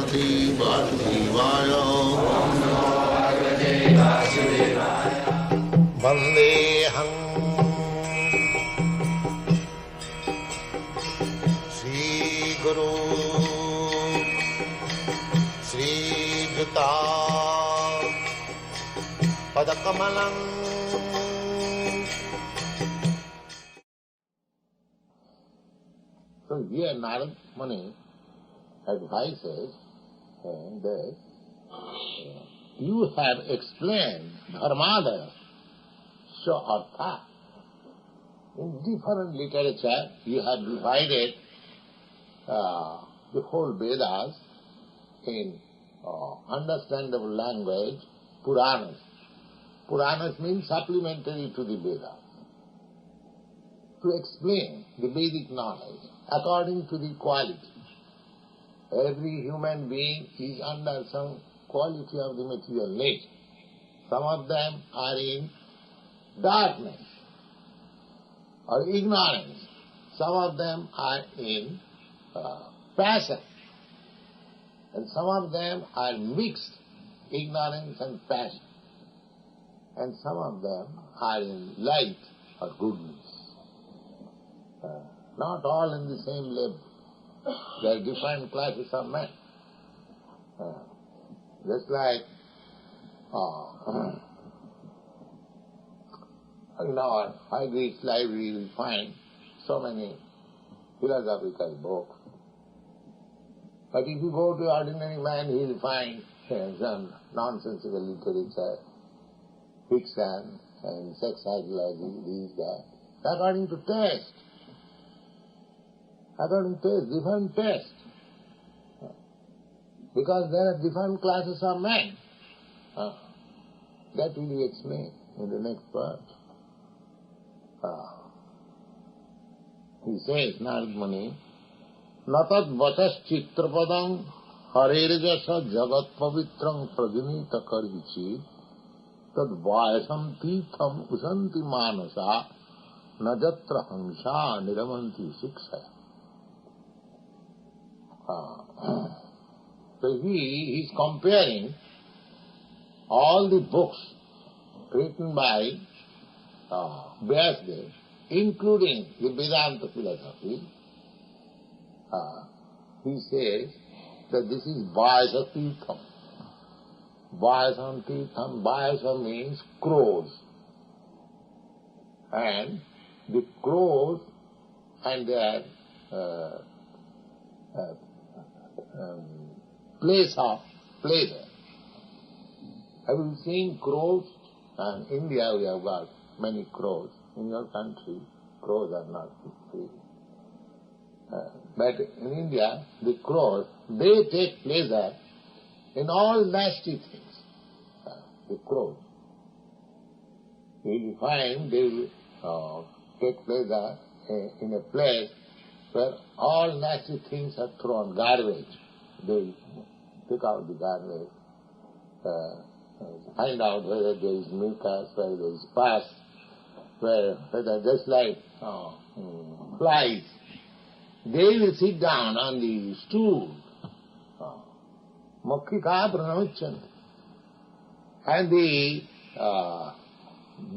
Bhagavate Vasudevaya. Vandeham Sri Guru Sri Juta Padakamalam. So here Narad Muni advises that you have explained Dharmadaya so Artha. In different literature you have divided the whole Vedas in understandable language, Puranas. Puranas means supplementary to the Vedas. To explain the Vedic knowledge according to the quality. Every human being is under some quality of the material nature. Some of them are in darkness or ignorance. Some of them are in passion. And some of them are mixed, ignorance and passion. And some of them are in light or goodness. Not all in the same level. There are different classes of men. Just like in our High-Reach library we find so many philosophical books. But if you go to ordinary man, he will find some nonsensical literature, fiction and sex psychology, this, that, according to taste. According to taste, different taste. Because there are different classes of men. That will be explained in the next part. He says, Narad Muni, Natad vachas chitrapadam harerjasa jagat pavitrang prajunita karvichi tad vayasam titham usanti manasa najatra hamsa niramanti sikshaya. So he is comparing all the books written by Vyasadeva, including the Vedanta philosophy. He says that this is Vayasa Tirtham. Vayasa Tirtham, Vayasa means crows. And the crows and their place of pleasure. Have you seen crows? In India we have got many crows. In your country, crows are not free. But in India, the crows, they take pleasure in all nasty things. The crows. You will find they will take pleasure in a place where all nasty things are thrown, garbage. They take out the garbage, find out whether there is mucus, whether there is pus, whether just like flies. They will sit down on the stool. Makhika pranamachanti. And the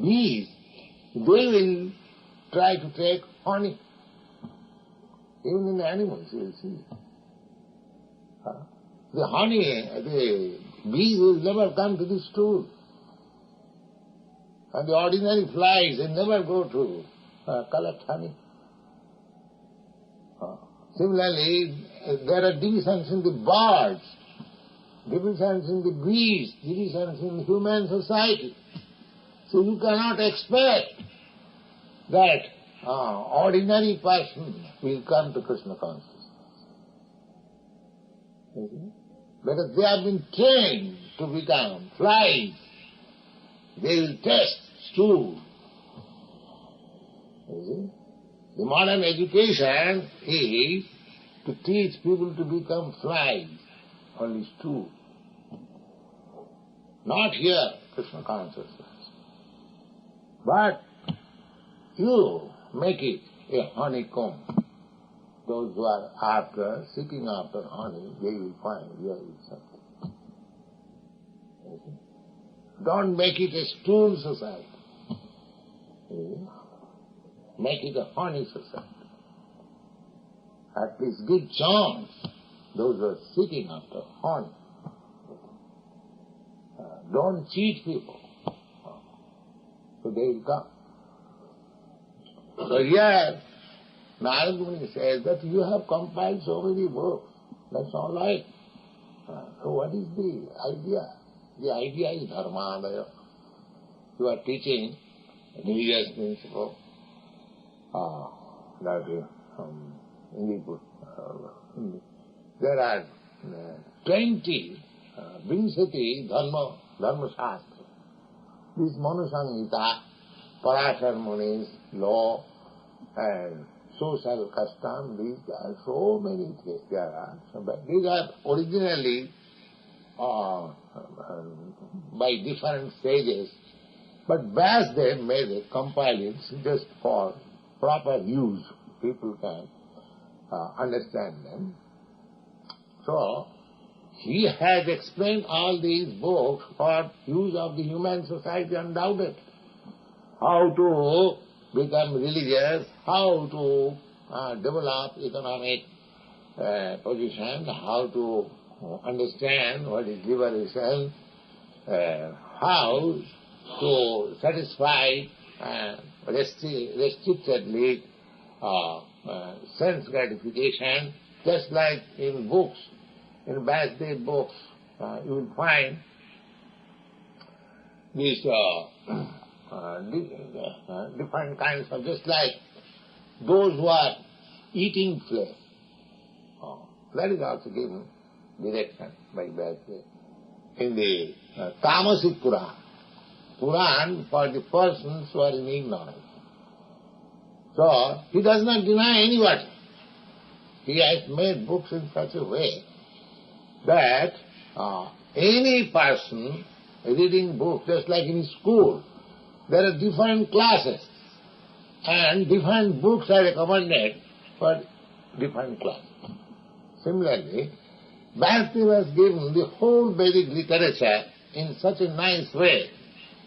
bees, they will try to take honey. Even in the animals you will see. The honey, the bees will never come to the stool. And the ordinary flies, they never go to collect honey. Similarly, there are divisions in the birds, divisions in the bees, divisions in human society. So you cannot expect that ordinary person will come to Krishna consciousness. Because they have been trained to become flies. They will taste stool. The modern education is to teach people to become flies, only stool. Not here, Krishna consciousness. But you make it a honeycomb. those who are seeking after honey, they will find really something. Don't make it a stool society. Make it a honey society. At least give chance those who are seeking after honey. Don't cheat people. So they will come. So here, Narad Muni says that you have compiled so many books. That's all right. So what is the idea? The idea is dharmadaya. You are teaching religious principle. That is in the book. There are 20 Vinsati Dharma Shastra. This Manusangita, Parashar Muni's law and social custom, these are so many things there are. But these are originally by different stages, but Vyasdev made it, compiled it just for proper use. People can understand them. So, he has explained all these books for use of the human society undoubtedly. How to become religious, how to develop economic position, how to understand what is liberation, how to satisfy restrictedly sense gratification, just like in books. In Vyasdev books, you will find these different kinds of, just like those who are eating flesh. That is also given direction by Vyasdev. In the Tamasic Puran for the persons who are in ignorance. So, he does not deny anybody. He has made books in such a way that any person reading books, just like in school, there are different classes and different books are recommended for different classes. Similarly, Vyasdev has given the whole Vedic literature in such a nice way,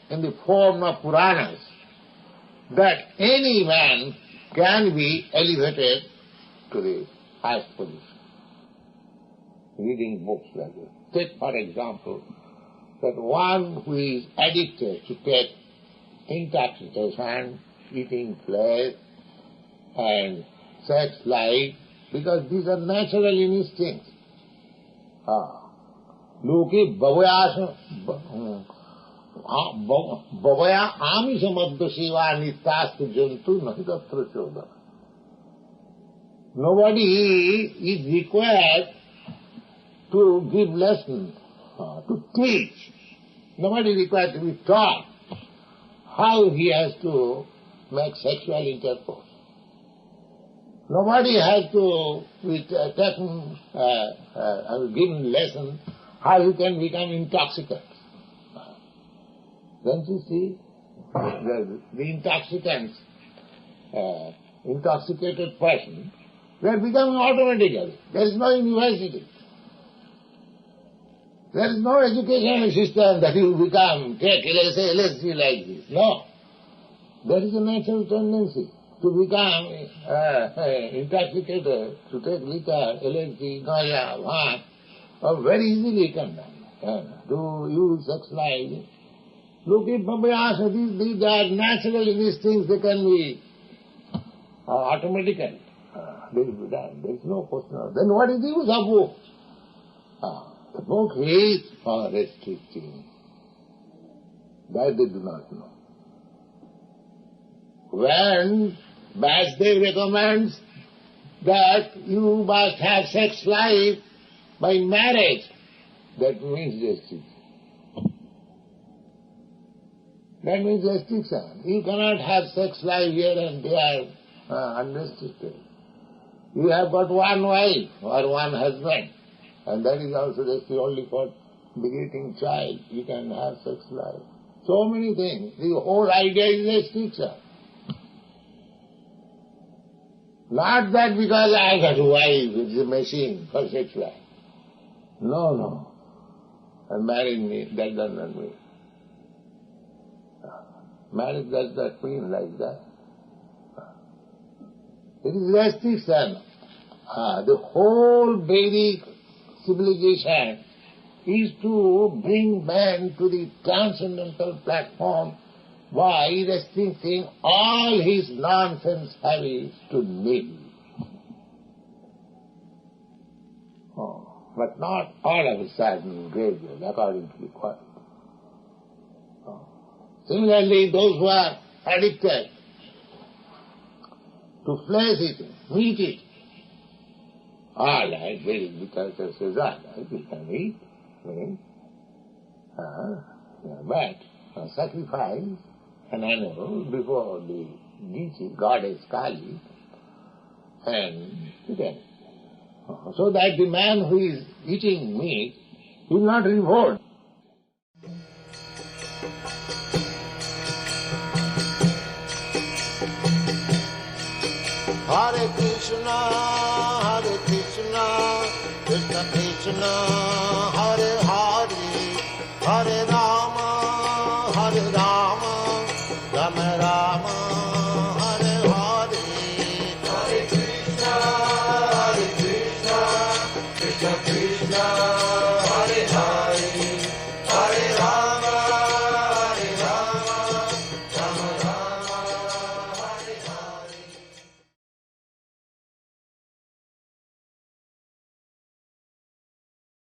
in the form of Puranas, that any man can be elevated to the highest position. Reading books like this. Take, for example, that one who is addicted to take intoxication, eating flesh, and sex life, because these are natural instincts. Loke Bhavaya Amisha Madhya Seva Nityastu Jantu Nahidatra Chodana. Nobody is required to give lessons, to teach. Nobody is required to be taught how he has to make sexual intercourse. Nobody has to be taken, given lessons how he can become intoxicant. Don't you see? The intoxicants, intoxicated person, they are becoming automatically. There is no university. There is no educational system that you become, take LSD like this. No. There is a natural tendency to become intoxicated, to take liquor, LSD, ganja, Mach, very easily can done. To use sex life. Look at Bhagavad-gita, these are natural instincts, they can be automatically. They will be done. There is no question of. Then what is the use of book? The book is for restricting. That they do not know. When Vyasdev recommends that you must have sex life by marriage, that means restriction. That means restriction. You cannot have sex life here and there unrestricted. You have got one wife or one husband, and that is also restricted only for begetting child. You can have sex life. So many things. The whole idea is restriction. Not that because I got a wife, it's a machine for sex life. No. And married me, that does not mean. Marriage does not mean like that. It is restriction. The whole Vedic civilization is to bring man to the transcendental platform by restricting all his nonsense habits to nil. But not all of a sudden gradual, according to the quality. Similarly, those who are addicted to flesh eating, meat eating, all right, Vedic literature says all right, you can eat, but sacrifice an animal before the deity, goddess Kali, and eat it. So that the man who is eating meat will not revolt. Hare Krishna, Krishna Krishna, Hare Hare, Hare Rama, Rama Rama.